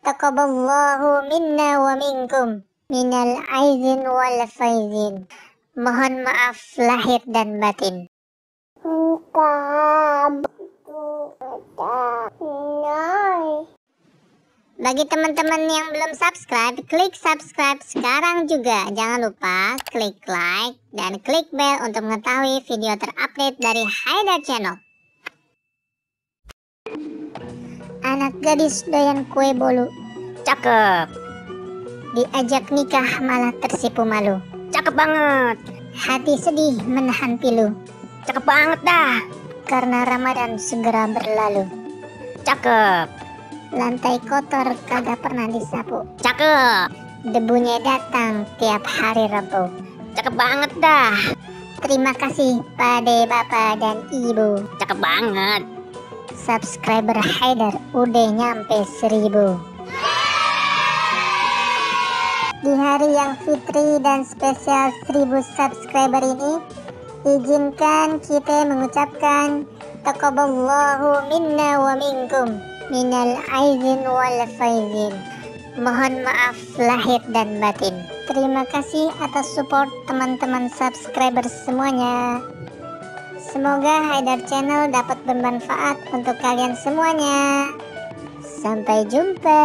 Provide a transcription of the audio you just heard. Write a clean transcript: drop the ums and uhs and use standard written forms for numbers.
Taqabbalallahu minna wa minkum minal aizin wal faizin. Mohon maaf lahir dan batin. Bagi teman-teman yang belum subscribe, klik subscribe sekarang juga. Jangan lupa klik like dan klik bell untuk mengetahui video terupdate dari Haidar Channel. Anak gadis doyan kue bolu, Cakep, diajak nikah malah tersipu malu. cakep banget, Hati sedih menahan pilu, cakep banget dah. karena Ramadan segera berlalu. Cakep, Lantai kotor kagak pernah disapu, cakep, debunya datang tiap hari Rabu. cakep banget dah. Terima kasih pada bapak dan ibu. Cakep banget. Subscriber Haidar udah nyampe 1000. Di hari yang fitri dan spesial 1000 subscriber ini, izinkan kita mengucapkan Taqabbalallahu minna wa minkum minal aizin wal faizin. Mohon maaf lahir dan batin. Terima kasih atas support teman-teman subscriber semuanya. Semoga Haidar Channel dapat bermanfaat untuk kalian semuanya. Sampai jumpa.